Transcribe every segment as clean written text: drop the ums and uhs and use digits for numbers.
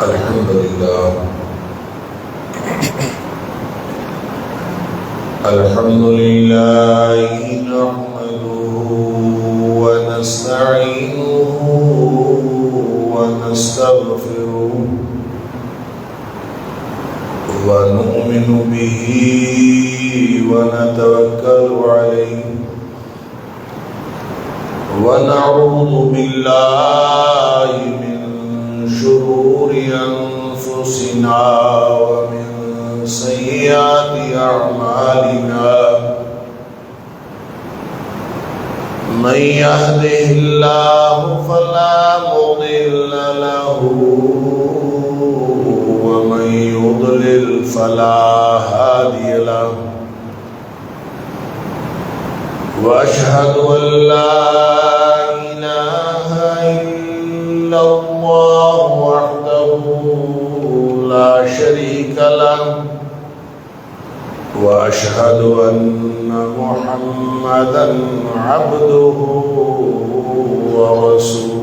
الحمد لله نحمده ونستعينه ونستغفره ونؤمن به ونتوكل عليه ونعوذ بالله من شرور أنفسنا ومن سيئات أعمالنا من يهده الله فلا مضل له ومن يضلل فلا هادي له وأشهد أن لا إله إلا الله وحده لا شريك له وأشهد أن محمدا عبده ورسوله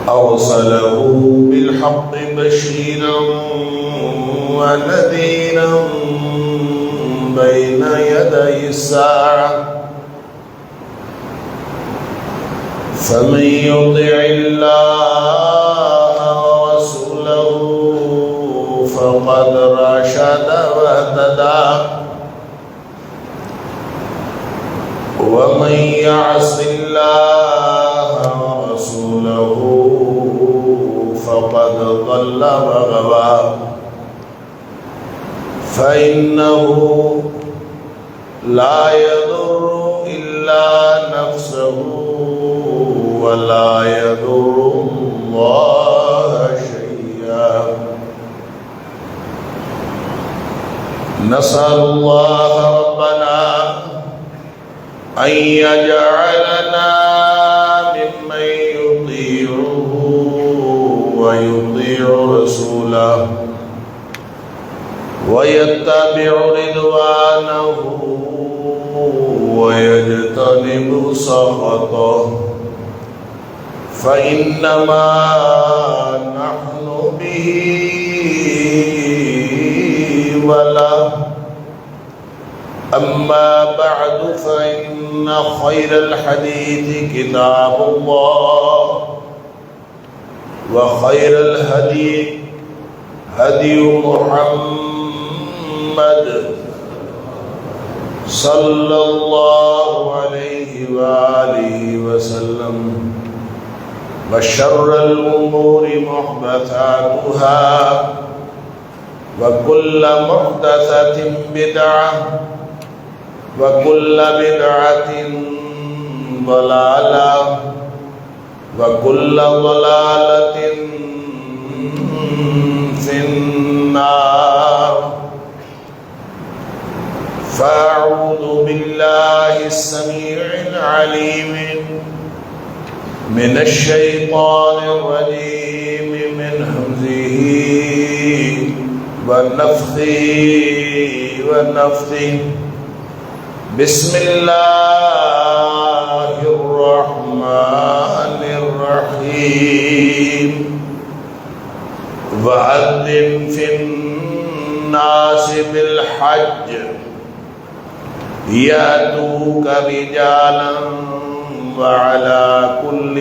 أرسله بالحق بشيرا ونذيرا بين يدي الساعة فمن يطع الله ورسوله فقد رشد واهتدى ومن يعص الله ورسوله فقد ضل وغوى فإنه لا يضر إلا نفسه ولا يضر الله شيئا نسأل الله ربنا أن يجعلنا ممن يطيعه ويطيع رسوله ويتبع رضوانه ويجتنب سخطه فإنما نحن به وله أما بعد فإن خير الحديث كتاب الله وخير الهدي هدي محمد صلى الله عليه وآله وسلم وشر الأمور محدثاتها وكل محدثة بدعة وكل بدعة ضلالة وكل ضلالة في النار فأعوذ بالله السميع العليم من الشيطان الرجيم من همزه ونفخه ونفثه بسم الله الرحمن الرحيم وأذن في الناس بالحج يأتوك رجالا وعلى كل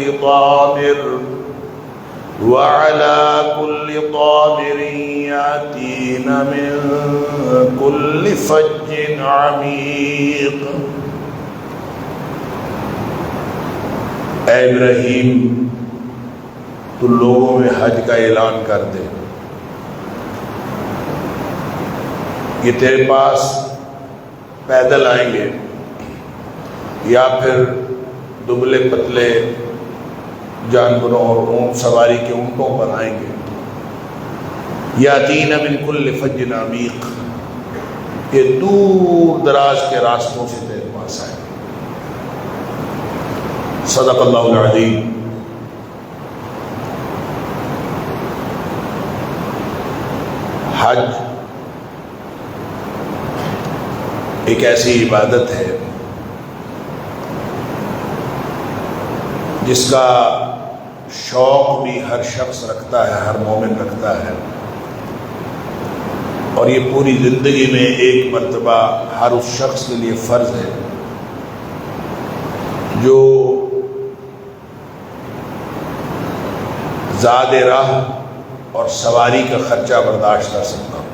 ضامر يأتين من كل فج عميق اے ابراہیم تو لوگوں میں حج کا اعلان کر دے یہ تیرے پاس پیدل آئیں گے یا پھر دبلے پتلے جانوروں اور اونٹ سواری کے اونٹوں پر آئیں گے یاتین من کل فج عمیق یہ دور دراز کے راستوں سے تیرے پاس آئیں گے صدق اللہ العظیم حج ایک ایسی عبادت ہے جس کا شوق بھی ہر شخص رکھتا ہے، ہر مومن رکھتا ہے، اور یہ پوری زندگی میں ایک مرتبہ ہر اس شخص کے لیے فرض ہے جو زاد راہ اور سواری کا خرچہ برداشت کر سکتا ہوں۔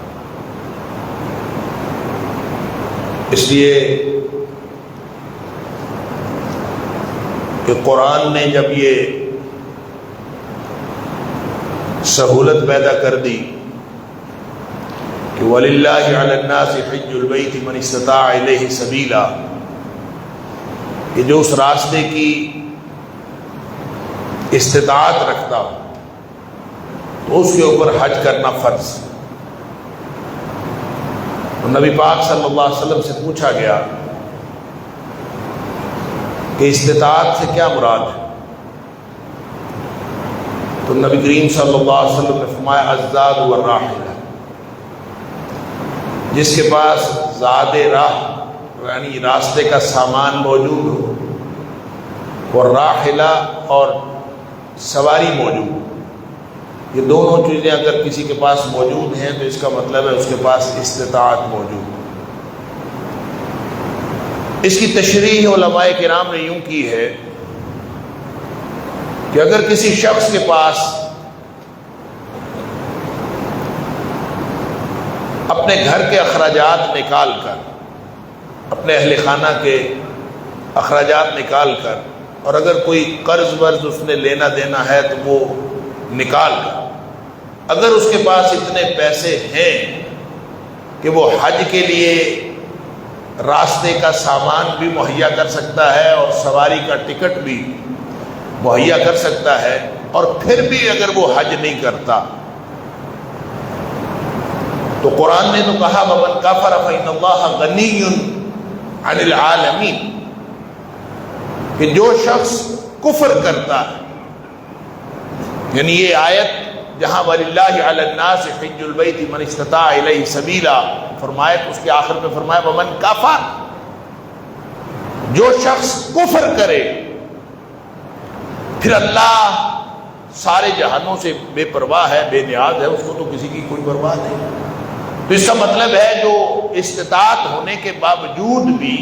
اس لیے کہ قرآن نے جب یہ سہولت پیدا کر دی کہ وَلِلَّهِ عَلَى النَّاسِ حِجُّ الْبَيْتِ مَنِ اسْتَطَاعَ إِلَيْهِ سَبِيلًا، کہ جو اس راستے کی استطاعت رکھتا ہو تو اس کے اوپر حج کرنا فرض۔ تو نبی پاک صلی اللہ علیہ وسلم سے پوچھا گیا کہ استطاعت سے کیا مراد ہے؟ تو نبی کریم صلی اللہ علیہ وسلم نے فرمایا الزاد والراحلہ، جس کے پاس زاد راہ یعنی راستے کا سامان موجود ہو، والراحلہ اور سواری موجود ہو۔ یہ دونوں چیزیں اگر کسی کے پاس موجود ہیں تو اس کا مطلب ہے اس کے پاس استطاعت موجود ہے۔ اس کی تشریح علماء کرام نے یوں کی ہے کہ اگر کسی شخص کے پاس اپنے گھر کے اخراجات نکال کر، اپنے اہل خانہ کے اخراجات نکال کر، اور اگر کوئی قرض ورز اس نے لینا دینا ہے تو وہ نکال کر، اگر اس کے پاس اتنے پیسے ہیں کہ وہ حج کے لیے راستے کا سامان بھی مہیا کر سکتا ہے اور سواری کا ٹکٹ بھی مہیا کر سکتا ہے، اور پھر بھی اگر وہ حج نہیں کرتا تو قرآن نے تو کہا وَمَنْ كَفَرَ فَإِنَّ اللَّهَ غَنِيٌّ عَنِ الْعَالَمِينَ، کہ جو شخص کفر کرتا ہے، یعنی یہ آیت جہاں وَلِلَّهِ عَلَى النَّاسِ حِجُّ الْبَيْتِ مَنِ اسْتَطَاعَ إِلَيْهِ سَبِيلًا فرمایا، تو اس کے آخر میں فرمایا وَمَنْ كَفَرَ، جو شخص کفر کرے، پھر اللہ سارے جہانوں سے بے پرواہ ہے، بے نیاز ہے، اس کو تو کسی کی کوئی پرواہ نہیں۔ تو اس کا مطلب ہے جو استطاعت ہونے کے باوجود بھی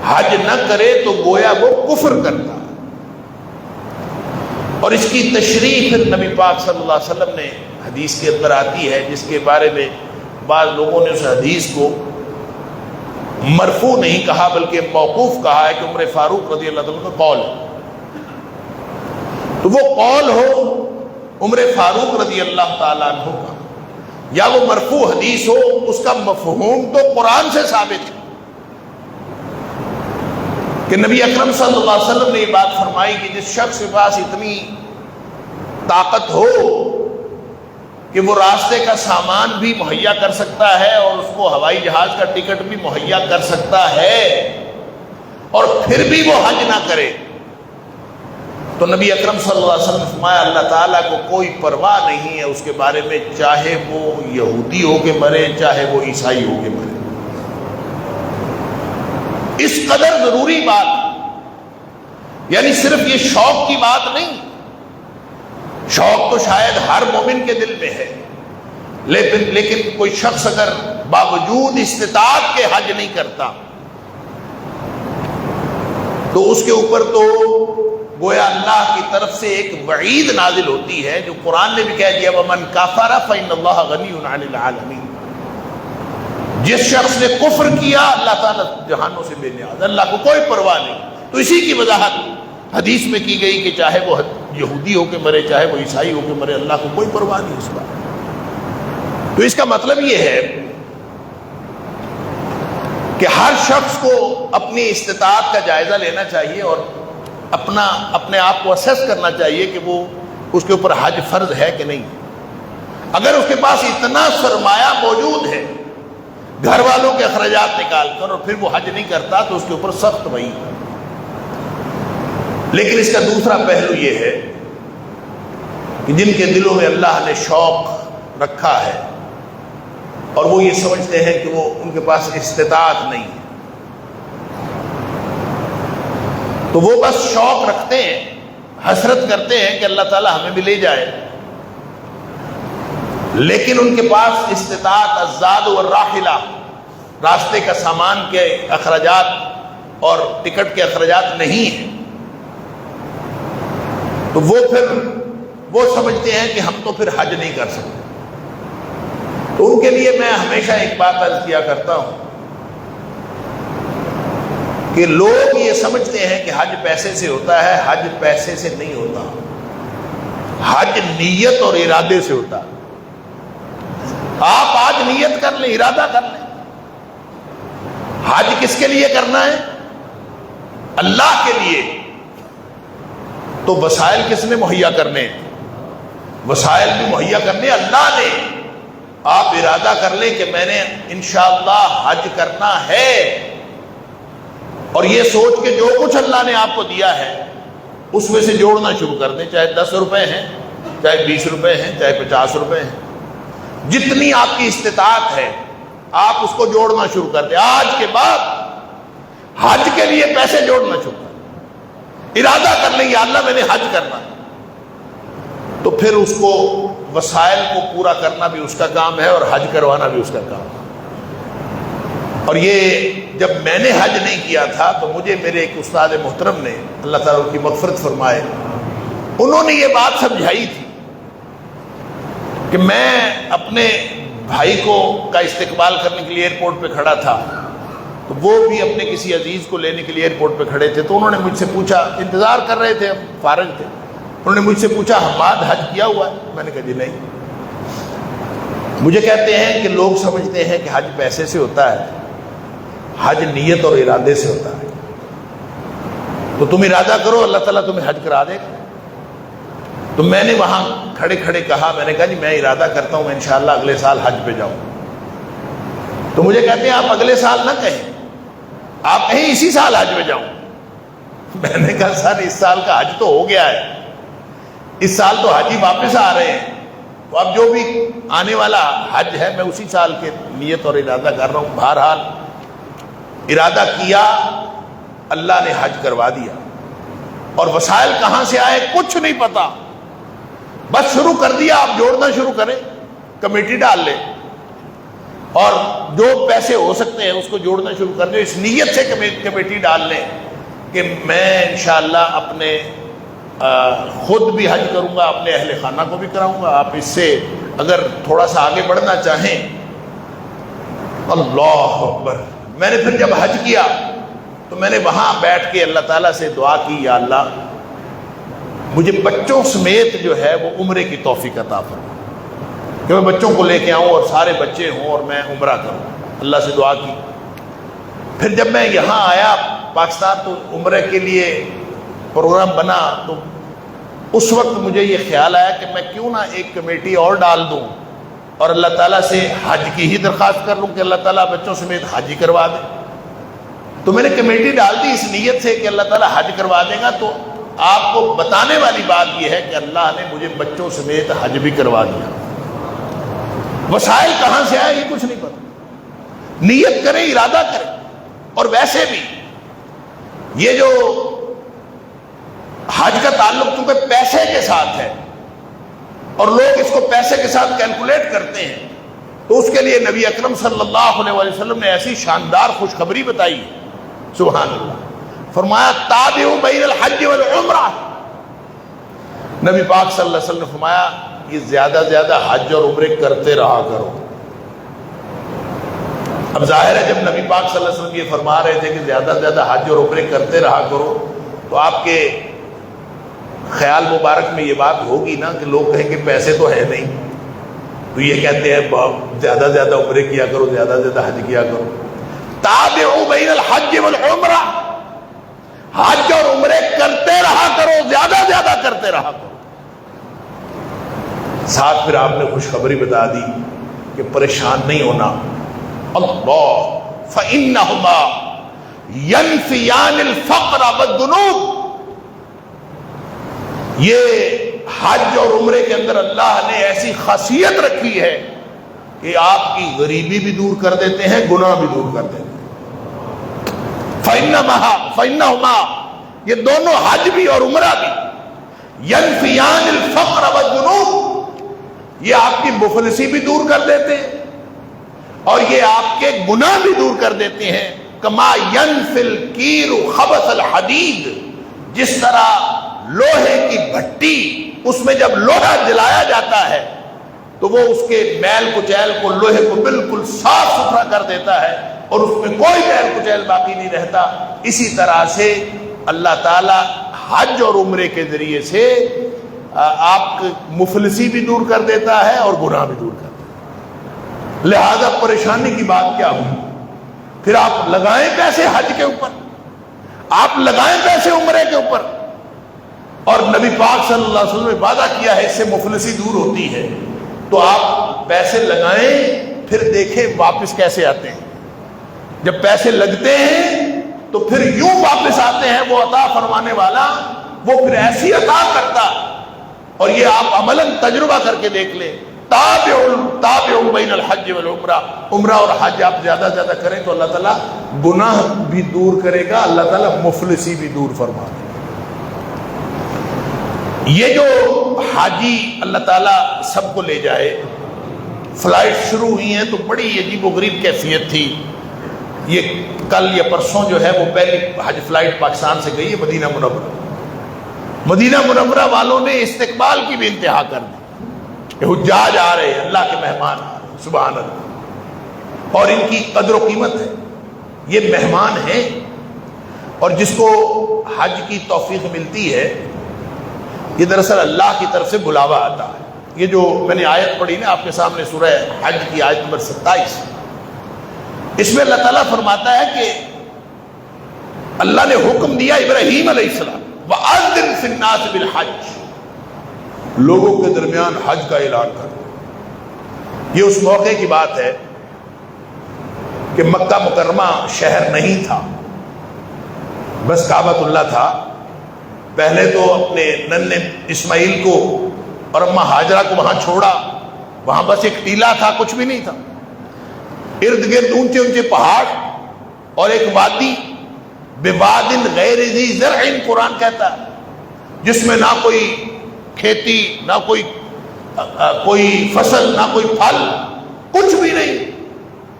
حج نہ کرے تو گویا وہ کفر کرتا ہے۔ اور اس کی تشریح پھر نبی پاک صلی اللہ علیہ وسلم نے حدیث کے اندر آتی ہے، جس کے بارے میں بعض لوگوں نے اس حدیث کو مرفوع نہیں کہا بلکہ موقوف کہا ہے کہ عمر فاروق رضی اللہ عنہ کا قول ہے۔ تو وہ قول ہو عمر فاروق رضی اللہ تعالیٰ عنہ کا یا وہ مرفوع حدیث ہو، اس کا مفہوم تو قرآن سے ثابت ہے کہ نبی اکرم صلی اللہ علیہ وسلم نے یہ بات فرمائی کہ جس شخص کے پاس اتنی طاقت ہو کہ وہ راستے کا سامان بھی مہیا کر سکتا ہے اور اس کو ہوائی جہاز کا ٹکٹ بھی مہیا کر سکتا ہے، اور پھر بھی وہ حج نہ کرے، تو نبی اکرم صلی اللہ علیہ وسلم نے فرمایا اللہ تعالیٰ کو کوئی پرواہ نہیں ہے اس کے بارے میں، چاہے وہ یہودی ہو کے مرے چاہے وہ عیسائی ہو کے مرے۔ اس قدر ضروری بات، یعنی صرف یہ شوق کی بات نہیں، شوق تو شاید ہر مومن کے دل میں ہے، لیکن کوئی شخص اگر باوجود استطاعت کے حج نہیں کرتا تو اس کے اوپر تو گویا اللہ کی طرف سے ایک وعید نازل ہوتی ہے، جو قرآن نے بھی کہہ دیا وَمَنْ كَفَرَ فَإِنَّ اللَّهَ غَنِيٌّ عَنِ الْعَالَمِينَ، جس شخص نے کفر کیا اللہ تعالیٰ جہانوں سے بے نیاز، اللہ کو کوئی پرواہ نہیں۔ تو اسی کی وضاحت حدیث میں کی گئی کہ چاہے وہ یہودی ہو کے مرے چاہے وہ عیسائی ہو کے مرے، اللہ کو کوئی پرواہ نہیں اس بات۔ تو اس کا مطلب یہ ہے کہ ہر شخص کو اپنی استطاعت کا جائزہ لینا چاہیے اور اپنے آپ کو اسیس کرنا چاہیے کہ وہ اس کے اوپر حج فرض ہے کہ نہیں۔ اگر اس کے پاس اتنا سرمایہ موجود ہے، گھر والوں کے اخراجات نکال کر، اور پھر وہ حج نہیں کرتا تو اس کے اوپر سخت وہی۔ لیکن اس کا دوسرا پہلو یہ ہے کہ جن کے دلوں میں اللہ نے شوق رکھا ہے اور وہ یہ سمجھتے ہیں کہ وہ ان کے پاس استطاعت نہیں ہے، تو وہ بس شوق رکھتے ہیں، حسرت کرتے ہیں کہ اللہ تعالیٰ ہمیں بھی لے جائے، لیکن ان کے پاس استطاعت الزاد والراحلہ، راستے کا سامان کے اخراجات اور ٹکٹ کے اخراجات نہیں ہیں، تو وہ سمجھتے ہیں کہ ہم تو پھر حج نہیں کر سکتے۔ تو ان کے لیے میں ہمیشہ ایک بات عرض کیا کرتا ہوں کہ لوگ یہ سمجھتے ہیں کہ حج پیسے سے ہوتا ہے، حج پیسے سے نہیں ہوتا، حج نیت اور ارادے سے ہوتا ہے۔ آپ آج نیت کر لیں، ارادہ کر لیں، حج کس کے لیے کرنا ہے؟ اللہ کے لیے۔ تو وسائل کس نے مہیا کرنے؟ وسائل بھی مہیا کرنے اللہ نے۔ آپ ارادہ کر لیں کہ میں نے انشاءاللہ حج کرنا ہے، اور یہ سوچ کے جو کچھ اللہ نے آپ کو دیا ہے اس میں سے جوڑنا شروع کر دیں، چاہے 10 روپے ہیں، چاہے 20 روپے ہیں، چاہے 50 روپے ہیں، جتنی آپ کی استطاعت ہے آپ اس کو جوڑنا شروع کر دیں۔ آج کے بعد حج کے لیے پیسے جوڑنا شروع کر دیں، ارادہ کر لیں یا اللہ میں نے حج کرنا ہے، تو پھر اس کو وسائل کو پورا کرنا بھی اس کا کام ہے اور حج کروانا بھی اس کا کام ہے۔ اور یہ جب میں نے حج نہیں کیا تھا تو مجھے میرے ایک استاد محترم نے، اللہ تعالیٰ ان کی مغفرت فرمائے، انہوں نے یہ بات سمجھائی تھی کہ میں اپنے بھائی کا استقبال کرنے کے لیے ایئرپورٹ پہ کھڑا تھا، تو وہ بھی اپنے کسی عزیز کو لینے کے لیے ایئرپورٹ پہ کھڑے تھے، تو انہوں نے مجھ سے پوچھا، انتظار کر رہے تھے، ہم فارغ تھے، انہوں نے مجھ سے پوچھا حماد حج کیا ہوا ہے؟ میں نے کہا جی نہیں۔ مجھے کہتے ہیں کہ لوگ سمجھتے ہیں کہ حج پیسے سے ہوتا ہے، حج نیت اور ارادے سے ہوتا ہے، تو تم ارادہ کرو اللہ تعالیٰ تمہیں حج کرا دے گا۔ تو میں نے وہاں کھڑے کھڑے کہا، میں نے کہا جی میں ارادہ کرتا ہوں میں انشاءاللہ اگلے سال حج پہ جاؤں۔ تو مجھے کہتے ہیں آپ اگلے سال نہ کہیں، آپ کہیں اسی سال حج پہ جاؤں۔ میں نے کہا سر اس سال کا حج تو ہو گیا ہے، اس سال تو حاجی واپس آ رہے ہیں، تو اب جو بھی آنے والا حج ہے میں اسی سال کے نیت اور ارادہ کر رہا ہوں۔ بہرحال ارادہ کیا، اللہ نے حج کروا دیا، اور وسائل کہاں سے آئے کچھ نہیں پتا، بس شروع کر دیا۔ آپ جوڑنا شروع کریں، کمیٹی ڈال لیں، اور جو پیسے ہو سکتے ہیں اس کو جوڑنا شروع کر دیں، اس نیت سے کمیٹی ڈال لیں کہ میں انشاءاللہ اپنے خود بھی حج کروں گا، اپنے اہل خانہ کو بھی کراؤں گا۔ آپ اس سے اگر تھوڑا سا آگے بڑھنا چاہیں، اللہ اکبر۔ میں نے پھر جب حج کیا تو میں نے وہاں بیٹھ کے اللہ تعالیٰ سے دعا کی، یا اللہ مجھے بچوں سمیت جو ہے وہ عمرے کی توفیق عطا فرما، کہ میں بچوں کو لے کے آؤں اور سارے بچے ہوں اور میں عمرہ کروں۔ اللہ سے دعا کی۔ پھر جب میں یہاں آیا پاکستان تو عمرے کے لیے پروگرام بنا، تو اس وقت مجھے یہ خیال آیا کہ میں کیوں نہ ایک کمیٹی اور ڈال دوں اور اللہ تعالیٰ سے حج کی ہی درخواست کر لوں کہ اللہ تعالیٰ بچوں سمیت حج ہی کروا دے۔ تو میں نے کمیٹی ڈال دی اس نیت سے کہ اللہ تعالیٰ حج کروا دے گا۔ تو آپ کو بتانے والی بات یہ ہے کہ اللہ نے مجھے بچوں سمیت حج بھی کروا دیا۔ وسائل کہاں سے آئے یہ کچھ نہیں پتا، نیت کریں، ارادہ کریں۔ اور ویسے بھی یہ جو حج کا تعلق چونکہ پیسے کے ساتھ ہے اور لوگ اس کو پیسے کے ساتھ کیلکولیٹ کرتے ہیں، تو اس کے لیے نبی اکرم صلی اللہ علیہ وسلم نے ایسی شاندار خوشخبری بتائی، سبحان اللہ، فرمایا تابعوا بین الحج والعمرہ۔ نبی پاک صلی اللہ علیہ وسلم نے فرمایا یہ زیادہ زیادہ حج اور عمرے کرتے رہا کرو۔ اب ظاہر ہے جب نبی پاک صلی اللہ علیہ وسلم یہ فرما رہے تھے کہ زیادہ زیادہ حج اور عمرے کرتے رہا کرو، تو آپ کے خیال مبارک میں یہ بات ہوگی نا کہ لوگ کہیں کہ پیسے تو ہے نہیں، تو یہ کہتے ہیں زیادہ زیادہ عمرے کیا کرو، زیادہ زیادہ حج کیا کرو۔ تابعوا بین الحج والعمرہ، حج اور عمرے کرتے رہا کرو، زیادہ زیادہ کرتے رہا کرو۔ ساتھ پھر آپ نے خوشخبری بتا دی کہ پریشان نہیں ہونا، اللہ فإنہما ینفیان الفقر والذنوب۔ یہ حج اور عمرے کے اندر اللہ نے ایسی خاصیت رکھی ہے کہ آپ کی غریبی بھی دور کر دیتے ہیں، گناہ بھی دور کر دیتے ہیں۔ فإنہما یہ دونوں حج بھی اور عمرہ بھی ینفیان الفقر والذنوب، یہ آپ کی مفلسی بھی دور کر دیتے ہیں اور یہ آپ کے گناہ بھی دور کر دیتے ہیں۔ کما ینفی الکیر خبث الحدید، جس طرح لوہے کی بھٹی، اس میں جب لوہا جلایا جاتا ہے تو وہ اس کے میل کچیل کو، لوہے کو بالکل صاف ستھرا کر دیتا ہے اور اس میں کوئی میل کچیل باقی نہیں رہتا۔ اسی طرح سے اللہ تعالی حج اور عمرے کے ذریعے سے آپ کی مفلسی بھی دور کر دیتا ہے اور گناہ بھی دور کر دیتا ہے۔ لہذا پریشانی کی بات کیا ہوئی؟ پھر آپ لگائیں پیسے حج کے اوپر، آپ لگائیں پیسے عمرے کے اوپر، اور نبی پاک صلی اللہ علیہ وسلم نے وعدہ کیا ہے اس سے مفلسی دور ہوتی ہے، تو آپ پیسے لگائیں، پھر دیکھیں واپس کیسے آتے ہیں۔ جب پیسے لگتے ہیں تو پھر یوں واپس آتے ہیں، وہ عطا فرمانے والا وہ پھر ایسی عطا کرتا، اور یہ آپ عملاً تجربہ کر کے دیکھ لیں۔ تابع بین الحج والعمرہ، عمرہ اور حج آپ زیادہ زیادہ کریں تو اللہ تعالیٰ گناہ بھی دور کرے گا، اللہ تعالیٰ مفلسی بھی دور فرما دے گا۔ یہ جو حاجی اللہ تعالیٰ سب کو لے جائے، فلائٹ شروع ہوئی ہیں تو بڑی عجیب و غریب کیفیت تھی۔ یہ کل یا پرسوں جو ہے وہ پہلی حج فلائٹ پاکستان سے گئی ہے مدینہ منورہ۔ مدینہ منورہ والوں نے استقبال کی بھی انتہا کر دی کہ حجاج آ رہے ہیں، اللہ کے مہمان آ رہے ہیں، سبحان اللہ، اور ان کی قدر و قیمت ہے۔ یہ مہمان ہیں، اور جس کو حج کی توفیق ملتی ہے یہ دراصل اللہ کی طرف سے بلاوا آتا ہے۔ یہ جو میں نے آیت پڑھی نا آپ کے سامنے، سورہ حج کی آیت نمبر 27، اس میں اللہ تعالیٰ فرماتا ہے کہ اللہ نے حکم دیا ابراہیم علیہ السلام وَأَذِّن فِي النَّاسِ بِالْحَجِّ، لوگوں کے درمیان حج کا اعلان کر۔ یہ اس موقع کی بات ہے کہ مکہ مکرمہ شہر نہیں تھا، بس کعبۃ اللہ تھا۔ پہلے تو اپنے ننھے اسماعیل کو اور اماں ہاجرہ کو وہاں چھوڑا، وہاں بس ایک ٹیلہ تھا، کچھ بھی نہیں تھا، ارد گرد اونچے اونچے پہاڑ اور ایک وادی، بواد غیر ذی زرع قرآن کہتا ہے، جس میں نہ کوئی کھیتی، نہ کوئی فصل، نہ کوئی پھل، کچھ بھی نہیں،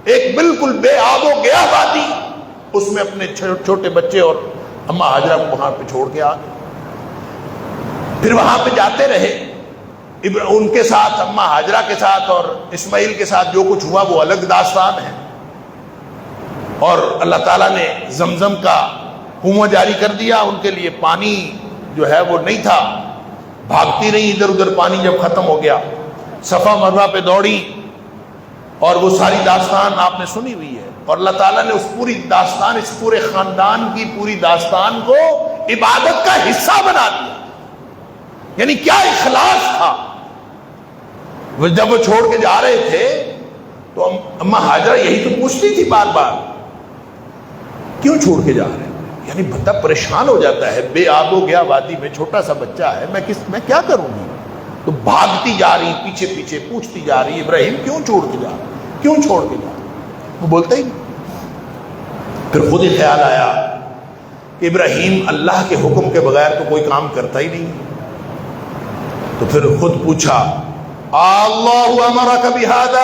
ایک بالکل بے آب و گیا وادی، اس میں اپنے چھوٹے بچے اور اماں ہاجرہ کو وہاں پہ چھوڑ کے آ گئے۔ پھر وہاں پہ جاتے رہے، ان کے ساتھ، اماں ہاجرہ کے ساتھ اور اسماعیل کے ساتھ جو کچھ ہوا وہ الگ داستان ہے۔ اور اللہ تعالیٰ نے زمزم کا کنواں جاری کر دیا، ان کے لیے پانی جو ہے وہ نہیں تھا، بھاگتی رہی ادھر ادھر، پانی جب ختم ہو گیا صفا مروہ پہ دوڑی، اور وہ ساری داستان آپ نے سنی ہوئی ہے۔ اور اللہ تعالیٰ نے اس پوری داستان، اس پورے خاندان کی پوری داستان کو عبادت کا حصہ بنا دیا۔ یعنی کیا اخلاص تھا۔ جب وہ چھوڑ کے جا رہے تھے تو اماں ہاجرہ یہی تو پوچھتی تھی بار بار، کیوں چھوڑ کے جا رہے ہیں؟ یعنی بندہ پریشان ہو جاتا ہے، بے آب و گیا وادی میں، چھوٹا سا بچہ ہے، میں کیا کروں گی؟ تو بھاگتی جا رہی، پیچھے پیچھے پوچھتی جا رہی، ابراہیم کیوں چھوڑ کے جا رہا، کیوں چھوڑ کے جا رہا؟ وہ بولتا ہی نہیں۔ پھر خود ہی خیال آیا کہ ابراہیم اللہ کے حکم کے بغیر تو کوئی کام کرتا ہی نہیں، تو پھر خود پوچھا اللہ امرک بہذا،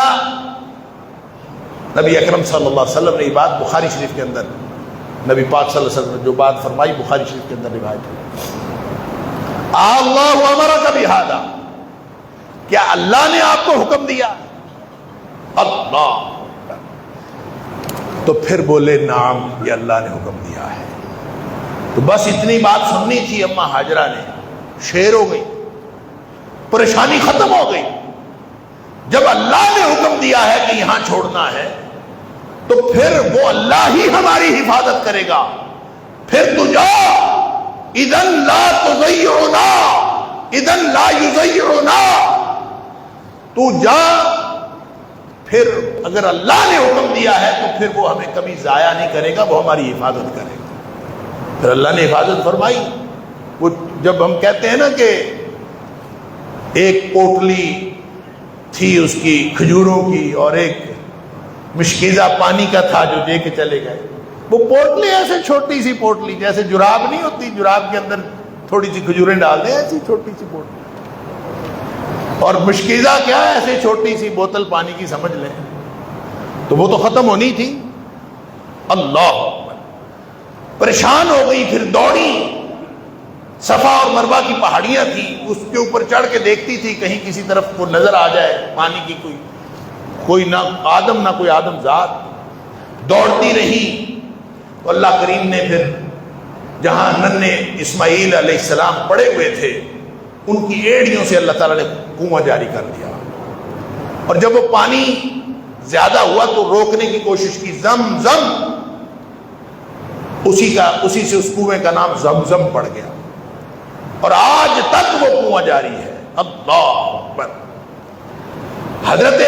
نبی اکرم صلی اللہ علیہ وسلم نے یہ بات بخاری شریف کے اندر، نبی پاک صلی اللہ علیہ وسلم نے جو بات فرمائی بخاری شریف کے اندر روایت ہے، اللہ امرک بہذا، کیا اللہ نے آپ کو حکم دیا؟ اللہ، تو پھر بولے نعم، یہ اللہ نے حکم دیا ہے۔ تو بس اتنی بات سننی تھی اماں ہاجرہ نے، شیر ہو گئی، پریشانی ختم ہو گئی۔ جب اللہ نے حکم دیا ہے کہ یہاں چھوڑنا ہے تو پھر وہ اللہ ہی ہماری حفاظت کرے گا۔ پھر تو جا، اذن لا تضيعنا، اذن لا يضيعنا، تو جا، پھر اگر اللہ نے حکم دیا ہے تو پھر وہ ہمیں کبھی ضائع نہیں کرے گا، وہ ہماری حفاظت کرے گا۔ پھر اللہ نے حفاظت فرمائی۔ وہ جب ہم کہتے ہیں نا کہ ایک پوٹلی تھی اس کی کھجوروں کی اور ایک مشکیزہ پانی کا تھا جو دے کے چلے گئے، وہ پوٹلی ایسے چھوٹی سی پوٹلی، جیسے جراب نہیں ہوتی، جراب کے اندر تھوڑی سی کھجوریں ڈال دیں، ایسی چھوٹی سی پوٹلی. اور مشکیزہ کیا ہے، ایسے چھوٹی سی بوتل پانی کی سمجھ لیں، تو وہ تو ختم ہونی تھی. اللہ پریشان ہو گئی، پھر دوڑی. صفا اور مروہ کی پہاڑیاں تھیں، اس کے اوپر چڑھ کے دیکھتی تھی کہیں کسی طرف کو نظر آ جائے پانی کی کوئی نہ آدم نہ کوئی آدم ذات. دوڑتی رہی تو اللہ کریم نے پھر جہاں ننھے اسماعیل علیہ السلام پڑے ہوئے تھے، ان کی ایڑیوں سے اللہ تعالیٰ نے کنواں جاری کر دیا. اور جب وہ پانی زیادہ ہوا تو روکنے کی کوشش کی، زمزم، اسی سے اس کنویں کا نام زمزم پڑ گیا، اور آج تک وہ کنواں جاری ہے. اللہ اکبر. حضرت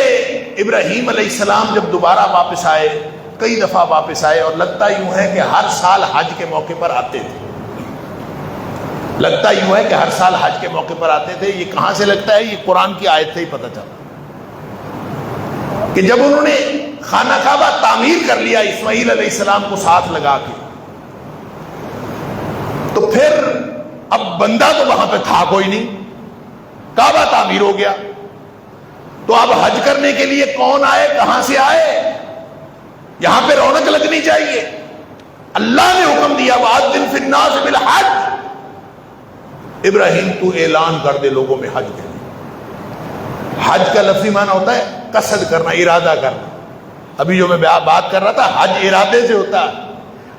ابراہیم علیہ السلام جب دوبارہ واپس آئے، کئی دفعہ واپس آئے، اور لگتا یوں ہے کہ ہر سال حج کے موقع پر آتے تھے. لگتا یوں ہے کہ ہر سال حج کے موقع پر آتے تھے. یہ کہاں سے لگتا ہے؟ یہ قرآن کی آیت سے ہی پتہ چلا کہ جب انہوں نے خانہ کعبہ تعمیر کر لیا اسماعیل علیہ السلام کو ساتھ لگا کے، تو پھر اب بندہ تو وہاں پہ تھا کوئی نہیں، کعبہ تعمیر ہو گیا، تو اب حج کرنے کے لیے کون آئے، کہاں سے آئے؟ یہاں پہ رونق لگنی چاہیے. اللہ نے حکم دیا وَأَذِّن فِي النَّاسِ بِالْحَجِّ، ابراہیم تو اعلان کر دے لوگوں میں حج کے لیے. حج کا لفظی معنی ہوتا ہے قصد کرنا، ارادہ کرنا. ابھی جو میں بات کر رہا تھا، حج ارادے سے ہوتا ہے.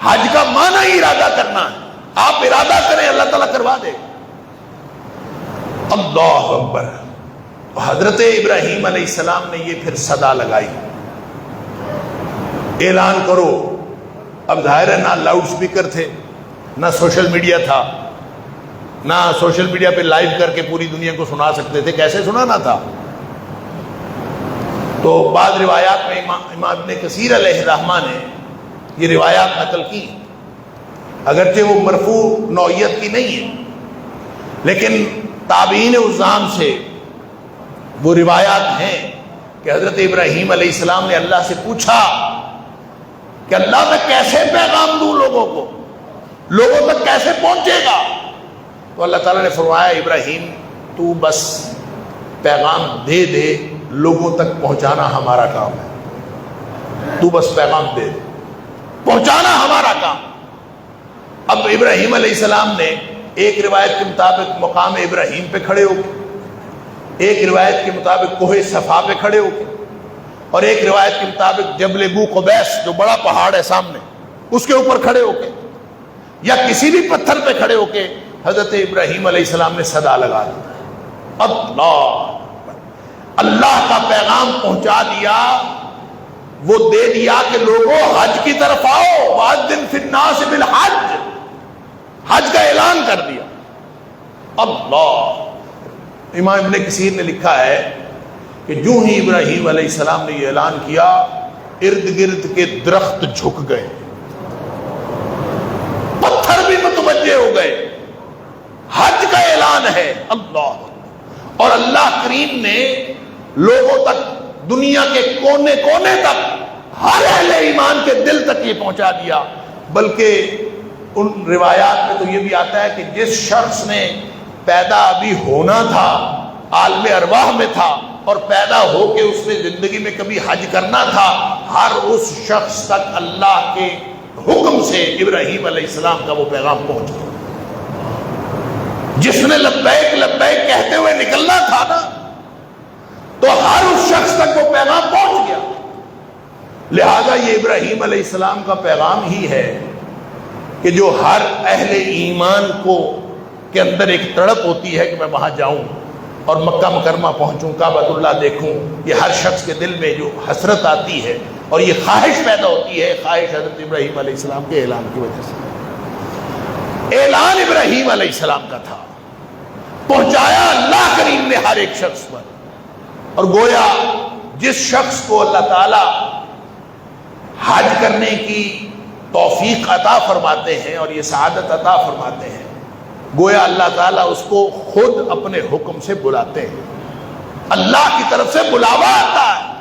حج کا معنی ہی ارادہ کرنا ہے. آپ ارادہ کریں، اللہ تعالیٰ کروا دے. اللہ اکبر. حضرت ابراہیم علیہ السلام نے یہ پھر صدا لگائی، اعلان کرو. اب ظاہر ہے نہ لاؤڈ سپیکر تھے، نہ سوشل میڈیا تھا، نہ سوشل میڈیا پہ لائیو کر کے پوری دنیا کو سنا سکتے تھے. کیسے سنانا تھا؟ تو بعض روایات میں امام ابن کثیر علیہ الرحمہ نے یہ روایات نقل کی، اگرچہ وہ مرفوع نوعیت کی نہیں ہے، لیکن تابعین عظام سے وہ روایات ہیں کہ حضرت ابراہیم علیہ السلام نے اللہ سے پوچھا کہ اللہ میں کیسے پیغام دوں لوگوں کو، لوگوں تک کیسے پہنچے گا؟ تو اللہ تعالیٰ نے فرمایا ابراہیم تو بس پیغام دے دے، لوگوں تک پہنچانا ہمارا کام ہے. تو بس پیغام دے دے، پہنچانا ہمارا کام. اب ابراہیم علیہ السلام نے ایک روایت کے مطابق مقام ابراہیم پہ کھڑے ہو کے، ایک روایت کے مطابق کوہ صفا پہ کھڑے ہو کے، اور ایک روایت کے مطابق جبل ابو قبیس جو بڑا پہاڑ ہے سامنے، اس کے اوپر کھڑے ہو کے، یا کسی بھی پتھر پہ کھڑے ہو کے حضرت ابراہیم علیہ السلام نے صدا لگا دی. اللہ کا پیغام پہنچا دیا، وہ دے دیا کہ لوگوں حج کی طرف آؤ. وَأَذِّن فِي النَّاسِ بِالْحَجِّ، حج کا اعلان کر دیا. اللہ. امام ابن کثیر نے لکھا ہے کہ جو ہی ابراہیم علیہ السلام نے یہ اعلان کیا، ارد گرد کے درخت جھک گئے، پتھر بھی متوجہ ہو گئے. حج کا اعلان ہے. اللہ. اور اللہ کریم نے لوگوں تک، دنیا کے کونے کونے تک، ہر اہل ایمان کے دل تک یہ پہنچا دیا. بلکہ ان روایات میں تو یہ بھی آتا ہے کہ جس شخص نے پیدا ابھی ہونا تھا، عالم ارواح میں تھا، اور پیدا ہو کے اس نے زندگی میں کبھی حج کرنا تھا، ہر اس شخص تک اللہ کے حکم سے ابراہیم علیہ السلام کا وہ پیغام پہنچ گیا. جس نے لبیک لبیک کہتے ہوئے نکلنا تھا نا، تو ہر اس شخص تک وہ پیغام پہنچ گیا. لہذا یہ ابراہیم علیہ السلام کا پیغام ہی ہے کہ جو ہر اہل ایمان کو کے اندر ایک تڑپ ہوتی ہے کہ میں وہاں جاؤں اور مکہ مکرمہ پہنچوں، کعبۃ اللہ دیکھوں. یہ ہر شخص کے دل میں جو حسرت آتی ہے اور یہ خواہش پیدا ہوتی ہے، خواہش حضرت ابراہیم علیہ السلام کے اعلان کی وجہ سے. اعلان ابراہیم علیہ السلام کا تھا، پہنچایا اللہ کریم نے ہر ایک شخص پر. اور گویا جس شخص کو اللہ تعالی حج کرنے کی توفیق عطا فرماتے ہیں اور یہ سعادت عطا فرماتے ہیں، گویا اللہ تعالیٰ اس کو خود اپنے حکم سے بلاتے ہیں. اللہ کی طرف سے بلاوا آتا ہے.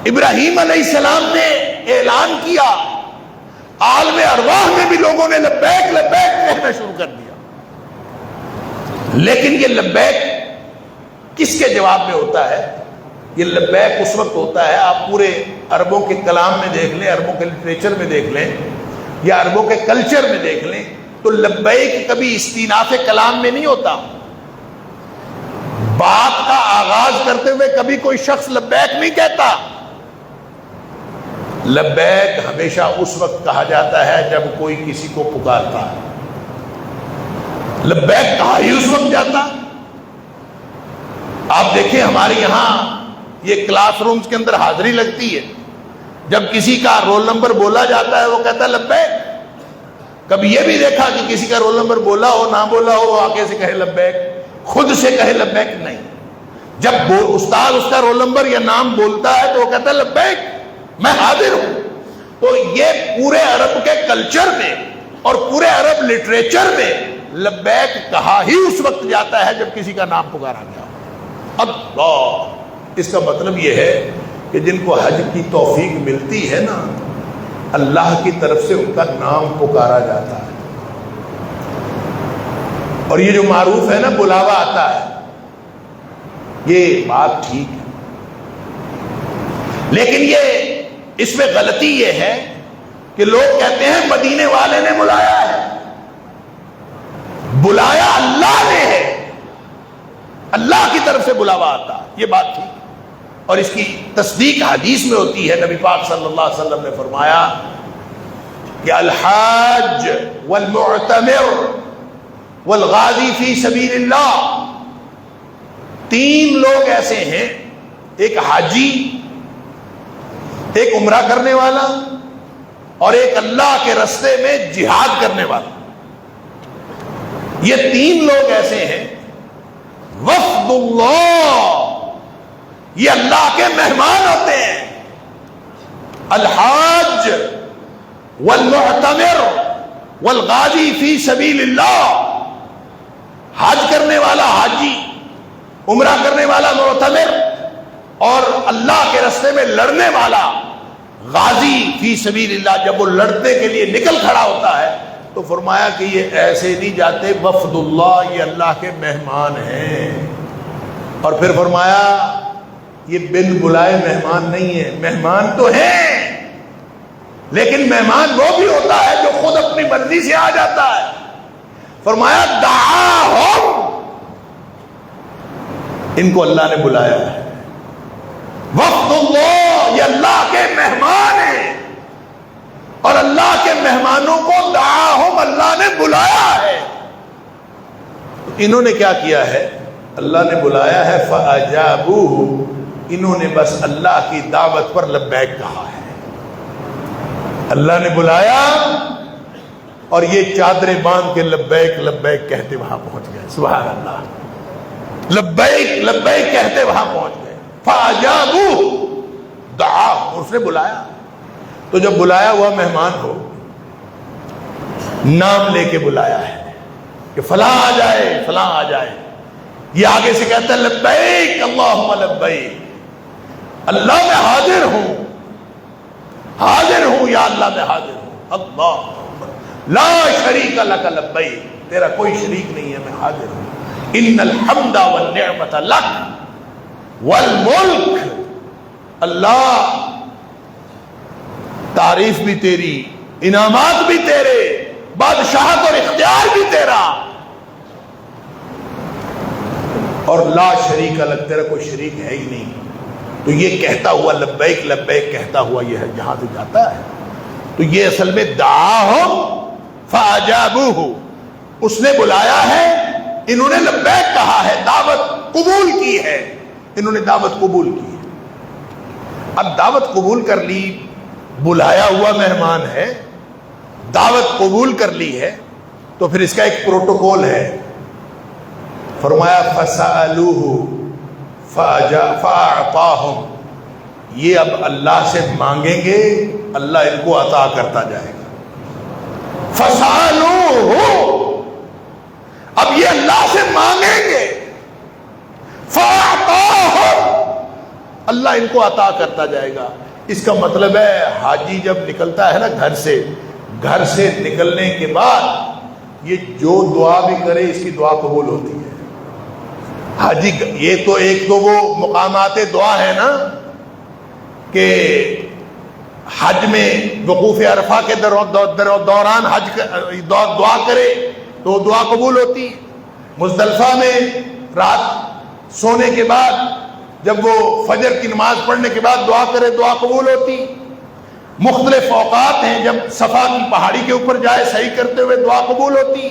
ابراہیم علیہ السلام نے اعلان کیا عالم ارواح میں بھی لوگوں نے لبیک لبیک کہنا شروع کر دیا. لیکن یہ لبیک کس کے جواب میں ہوتا ہے؟ یہ لبیک اس وقت ہوتا ہے، آپ پورے عربوں کے کلام میں دیکھ لیں، عربوں کے لٹریچر میں دیکھ لیں، یا عربوں کے کلچر میں دیکھ لیں، تو لبیک کبھی استیناف کلام میں نہیں ہوتا. بات کا آغاز کرتے ہوئے کبھی کوئی شخص لبیک نہیں کہتا. لبیک ہمیشہ اس وقت کہا جاتا ہے جب کوئی کسی کو پکارتا ہے. لبیک کہا ہی اس وقت جاتا. آپ دیکھیں ہمارے یہاں یہ کلاس رومز کے اندر حاضری لگتی ہے، جب کسی کا رول نمبر بولا جاتا ہے وہ کہتا ہے لبیک. کبھی یہ بھی دیکھا کہ کسی کا رول نمبر بولا ہو نہ بولا ہو وہ آگے سے کہے لبیک، خود سے کہے لبیک نہیں. جب استاد اس کا رول نمبر یا نام بولتا ہے تو وہ کہتا ہے لبیک، میں حاضر ہوں. تو یہ پورے عرب کے کلچر میں اور پورے عرب لٹریچر میں لبیک کہا ہی اس وقت جاتا ہے جب کسی کا نام پکارا گیا. اللہ، اس کا مطلب یہ ہے کہ جن کو حج کی توفیق ملتی ہے نا، اللہ کی طرف سے ان کا نام پکارا جاتا ہے. اور یہ جو معروف ہے نا بلاوا آتا ہے، یہ بات ٹھیک ہے، لیکن یہ اس میں غلطی یہ ہے کہ لوگ کہتے ہیں مدینے والے نے بلایا ہے. بلایا اللہ نے ہے، اللہ کی طرف سے بلاوا آتا ہے، یہ بات ٹھیک ہے. اور اس کی تصدیق حدیث میں ہوتی ہے. نبی پاک صلی اللہ علیہ وسلم نے فرمایا کہ الحاج والمعتمر والغازی فی سبیل اللہ، 3 لوگ ایسے ہیں، ایک حاجی، ایک عمرہ کرنے والا اور ایک اللہ کے راستے میں جہاد کرنے والا. یہ 3 لوگ ایسے ہیں وفد اللہ، یہ اللہ کے مہمان ہوتے ہیں. الحاج والمعتمر والغازی فی سبیل اللہ، حج کرنے والا حاجی، عمرہ کرنے والا معتمر، اور اللہ کے راستے میں لڑنے والا غازی فی سبیل اللہ. جب وہ لڑنے کے لیے نکل کھڑا ہوتا ہے تو فرمایا کہ یہ ایسے نہیں جاتے، وفد اللہ، یہ اللہ کے مہمان ہیں. اور پھر فرمایا یہ بن بلائے مہمان نہیں ہے، مہمان تو ہیں لیکن مہمان وہ بھی ہوتا ہے جو خود اپنی مرضی سے آ جاتا ہے. فرمایا دعاہم، ان کو اللہ نے بلایا ہے. وفد اللہ، یہ اللہ کے مہمان ہیں، اور اللہ کے مہمانوں کو دعاہم، اللہ نے بلایا ہے. انہوں نے کیا کیا ہے؟ اللہ نے بلایا ہے فَأَجَابُوهُ، انہوں نے بس اللہ کی دعوت پر لبیک کہا ہے. اللہ نے بلایا اور یہ چادریں باندھ کے لبیک لبیک کہتے وہاں پہنچ گئے. سبحان اللہ، لبیک لبیک کہتے وہاں پہنچ گئے. فَأَجَابُوهُ، دعا، اس نے بلایا. تو جب بلایا ہوا مہمان ہو، نام لے کے بلایا ہے کہ فلاں آ جائے، فلاں آ جائے. یہ آگے سے کہتا ہے لبیک اللہم لبیک، اللہ میں حاضر ہوں، حاضر ہوں یا اللہ میں حاضر ہوں. اللہ لا شریک لک لبیک، تیرا کوئی شریک نہیں ہے، میں حاضر ہوں. ان الحمد والنعمت لک والملک، اللہ تعریف بھی تیری، انعامات بھی تیرے، بادشاہت اور اختیار بھی تیرا، اور لا شریک لک، تیرا کوئی شریک ہے ہی نہیں. تو یہ کہتا ہوا لبیک لبیک کہتا ہوا یہ جہاں سے جاتا ہے. تو یہ اصل میں دعاہم فاجابوہ، اس نے بلایا ہے، انہوں نے لبیک کہا ہے، دعوت قبول کی ہے، انہوں نے دعوت قبول کی ہے. اب دعوت قبول کر لی، بلایا ہوا مہمان ہے، دعوت قبول کر لی ہے، تو پھر اس کا ایک پروٹوکول ہے. فرمایا فَسَأَلُوهُ فَأَعْطَاهُمْ، یہ اب اللہ سے مانگیں گے، اللہ ان کو عطا کرتا جائے گا. فَسَأَلُوهُ، اب یہ اللہ سے مانگیں گے، فَأَعْطَاهُمْ، اللہ ان کو عطا کرتا جائے گا. اس کا مطلب ہے حاجی جب نکلتا ہے نا گھر سے، گھر سے نکلنے کے بعد یہ جو دعا بھی کرے اس کی دعا قبول ہوتی ہے. حاجی یہ تو ایک تو وہ مقامات دعا ہے نا کہ حج میں وقوف عرفہ کے دوران حج دعا کرے تو دعا قبول ہوتی. مزدلفہ میں رات سونے کے بعد جب وہ فجر کی نماز پڑھنے کے بعد دعا کرے دعا قبول ہوتی. مختلف اوقات ہیں جب صفا کی پہاڑی کے اوپر جائے صحیح کرتے ہوئے دعا قبول ہوتی.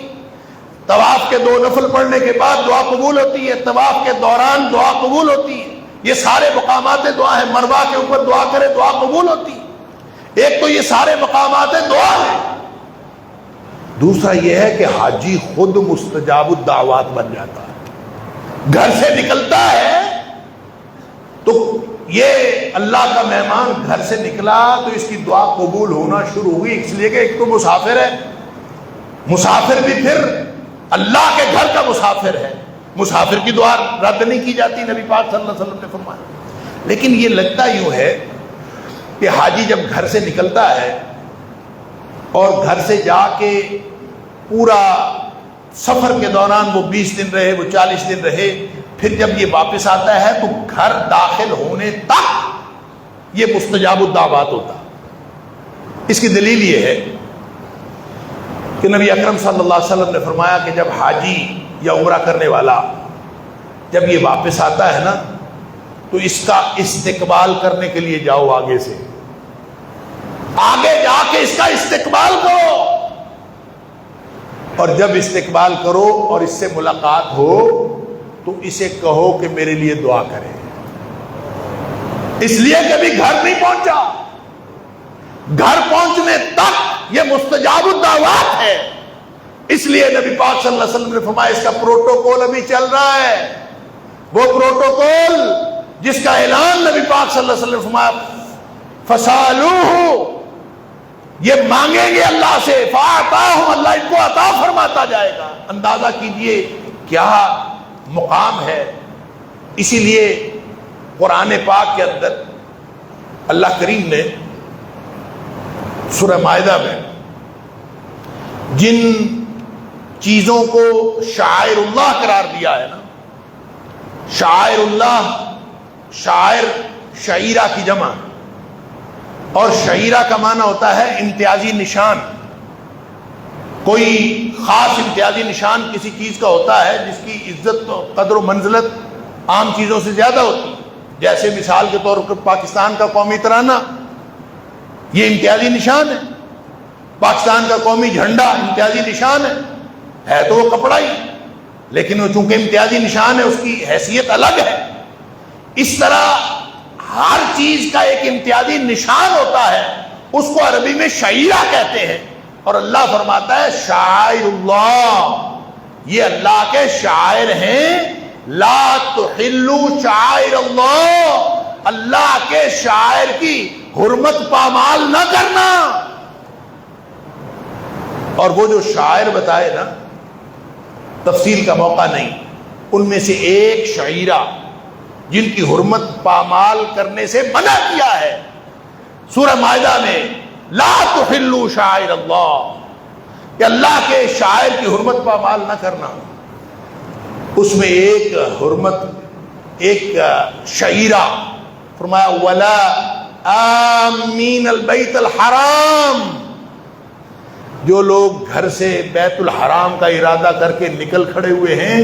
طواف کے 2 نفل پڑھنے کے بعد دعا قبول ہوتی ہے. طواف کے دوران دعا قبول ہوتی ہے. یہ سارے مقامات دعا ہیں. مروہ کے اوپر دعا کرے دعا قبول ہوتی. ایک تو یہ سارے مقامات دعا ہیں. دوسرا یہ ہے کہ حاجی خود مستجاب الدعوات بن جاتا ہے. گھر سے نکلتا ہے تو یہ اللہ کا مہمان گھر سے نکلا تو اس کی دعا قبول ہونا شروع ہوئی. اس لیے کہ ایک تو مسافر ہے. مسافر بھی پھر اللہ کے گھر کا مسافر ہے. مسافر کی دعا رد نہیں کی جاتی نبی پاک صلی اللہ علیہ وسلم نے فرمایا. لیکن یہ لگتا یوں ہے کہ حاجی جب گھر سے نکلتا ہے اور گھر سے جا کے پورا سفر کے دوران وہ 20 دن رہے، وہ 40 دن رہے، پھر جب یہ واپس آتا ہے تو گھر داخل ہونے تک یہ مستجاب الدعوات ہوتا. اس کی دلیل یہ ہے کہ نبی اکرم صلی اللہ علیہ وسلم نے فرمایا کہ جب حاجی یا عمرہ کرنے والا جب یہ واپس آتا ہے نا تو اس کا استقبال کرنے کے لیے جاؤ. آگے سے آگے جا کے اس کا استقبال کرو، اور جب استقبال کرو اور اس سے ملاقات ہو تو اسے کہو کہ میرے لیے دعا کرے. اس لیے کبھی گھر نہیں پہنچا. گھر پہنچنے تک یہ مستجاب الدعوات ہے. اس لیے نبی پاک صلی اللہ علیہ وسلم نے فرمایا اس کا پروٹوکول ابھی چل رہا ہے. وہ پروٹوکول جس کا اعلان نبی پاک صلی اللہ علیہ وسلم نے فرمایا فَسَأَلُوهُ، یہ مانگیں گے اللہ سے، فَأَعْطَاهُمْ، اللہ ان کو عطا فرماتا جائے گا. اندازہ کیجئے کیا مقام ہے. اسی لیے قرآن پاک کے اندر اللہ کریم نے سورہ مائدہ میں جن چیزوں کو شعائر اللہ قرار دیا ہے نا، شعائر اللہ، شعائر شعیرہ کی جمع، اور شعیرہ کا معنی ہوتا ہے امتیازی نشان. کوئی خاص امتیازی نشان کسی چیز کا ہوتا ہے جس کی عزت قدر و منزلت عام چیزوں سے زیادہ ہوتی. جیسے مثال کے طور پر پاکستان کا قومی ترانہ یہ امتیازی نشان ہے. پاکستان کا قومی جھنڈا امتیازی نشان ہے تو وہ کپڑا ہی، لیکن وہ چونکہ امتیازی نشان ہے اس کی حیثیت الگ ہے. اس طرح ہر چیز کا ایک امتیازی نشان ہوتا ہے، اس کو عربی میں شعیرہ کہتے ہیں. اور اللہ فرماتا ہے شعائر اللہ، یہ اللہ کے شاعر ہیں. لا تحلوا شعائر اللہ، اللہ کے شاعر کی حرمت پامال نہ کرنا. اور وہ جو شاعر بتائے نا، تفصیل کا موقع نہیں، ان میں سے ایک شعیرہ جن کی حرمت پامال کرنے سے منع کیا ہے سورہ مائدہ میں، لا تحلوا شعائر اللہ، کہ اللہ کے شاعر کی حرمت پامال نہ کرنا. اس میں ایک حرمت، ایک شعیرہ فرمایا ولا آمین البیت الحرام، جو لوگ گھر سے بیت الحرام کا ارادہ کر کے نکل کھڑے ہوئے ہیں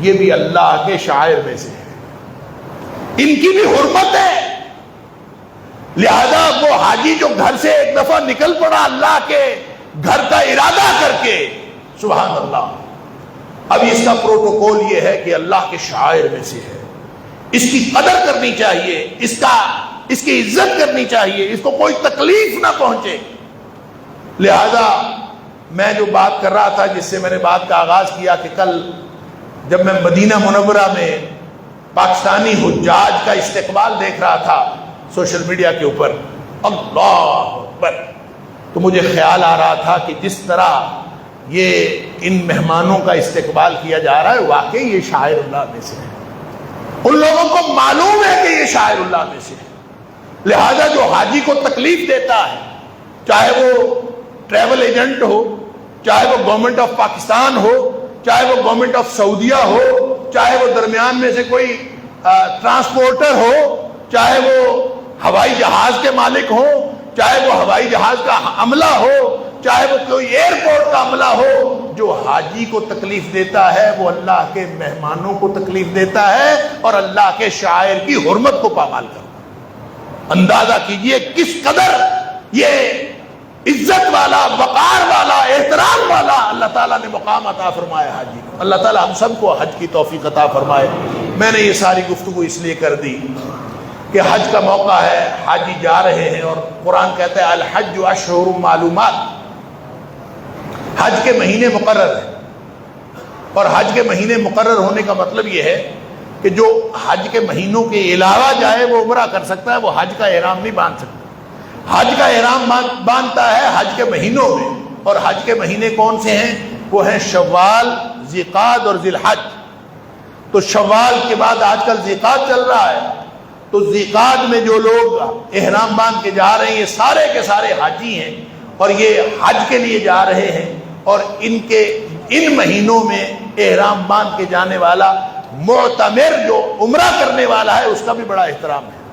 یہ بھی اللہ کے شاعر میں سے ہیں، ان کی بھی حرمت ہے. لہذا وہ حاجی جو گھر سے ایک دفعہ نکل پڑا اللہ کے گھر کا ارادہ کر کے، سبحان اللہ، اب اس کا پروٹوکول یہ ہے کہ اللہ کے شاعر میں سے ہے. اس کی قدر کرنی چاہیے، اس کی عزت کرنی چاہیے، اس کو کوئی تکلیف نہ پہنچے. لہذا میں جو بات کر رہا تھا، جس سے میں نے بات کا آغاز کیا، کہ کل جب میں مدینہ منورہ میں پاکستانی حجاج کا استقبال دیکھ رہا تھا سوشل میڈیا کے اوپر، اللہ اکبر، تو مجھے خیال آ رہا تھا کہ جس طرح یہ ان مہمانوں کا استقبال کیا جا رہا ہے واقعی یہ شاعر اللہ میں سے ہے. ان لوگوں کو معلوم ہے کہ یہ شاعر اللہ میں سے ہے. لہذا جو حاجی کو تکلیف دیتا ہے، چاہے وہ ٹریول ایجنٹ ہو، چاہے وہ گورنمنٹ آف پاکستان ہو، چاہے وہ گورنمنٹ آف سعودیہ ہو، چاہے وہ درمیان میں سے کوئی ٹرانسپورٹر ہو، چاہے وہ ہوائی جہاز کے مالک ہو، چاہے وہ ہوائی جہاز کا عملہ ہو، چاہے وہ کوئی ایئرپورٹ کا عملہ ہو، جو حاجی کو تکلیف دیتا ہے وہ اللہ کے مہمانوں کو تکلیف دیتا ہے اور اللہ کے شاعر کی حرمت کو پامال کرتا ہے۔ اندازہ کیجئے کس قدر یہ عزت والا، وقار والا، احترام والا اللہ تعالیٰ نے مقام عطا فرمایا حاجی کو۔ اللہ تعالیٰ ہم سب کو حج کی توفیق عطا فرمائے۔ میں نے یہ ساری گفتگو اس لیے کر دی کہ حج کا موقع ہے، حاجی جا رہے ہیں، اور قرآن کہتا ہے الحج اشہر معلومات، حج کے مہینے مقرر ہیں، اور حج کے مہینے مقرر ہونے کا مطلب یہ ہے کہ جو حج کے مہینوں کے علاوہ جائے وہ عمرہ کر سکتا ہے، وہ حج کا احرام نہیں باندھ سکتا۔ حج کا احرام باندھتا ہے حج کے مہینوں میں، اور حج کے مہینے کون سے ہیں؟ وہ ہیں شوال، ذیقعد اور ذی الحج۔ تو شوال کے بعد آج کل ذیقعد چل رہا ہے، تو ذیقعد میں جو لوگ احرام باندھ کے جا رہے ہیں یہ سارے کے سارے حاجی ہیں، اور یہ حج کے لیے جا رہے ہیں، اور ان مہینوں میں احرام باندھ کے جانے والا معتمر جو عمرہ کرنے والا ہے اس کا بھی بڑا احترام ہے،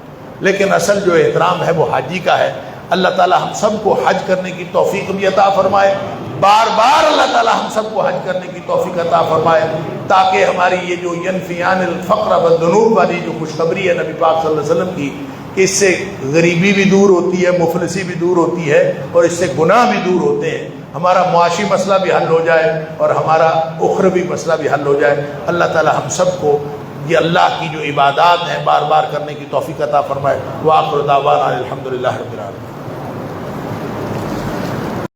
لیکن اصل جو احترام ہے وہ حاجی کا ہے۔ اللہ تعالی ہم سب کو حج کرنے کی توفیق بھی عطا فرمائے، بار بار اللہ تعالی ہم سب کو حج کرنے کی توفیق عطا فرمائے، تاکہ ہماری یہ جو ینفیان الفقر والذنوب والی جو خوشخبری ہے نبی پاک صلی اللہ علیہ وسلم کی، کہ اس سے غریبی بھی دور ہوتی ہے، مفلسی بھی دور ہوتی ہے، اور اس سے گناہ بھی دور ہوتے ہیں، ہمارا معاشی مسئلہ بھی حل ہو جائے اور ہمارا اخروی مسئلہ بھی حل ہو جائے۔ اللہ تعالی ہم سب کو یہ اللہ کی جو عبادات ہیں بار بار کرنے کی توفیق عطا فرمائے۔ وآخر دعوانا الحمدللہ رب العالمین۔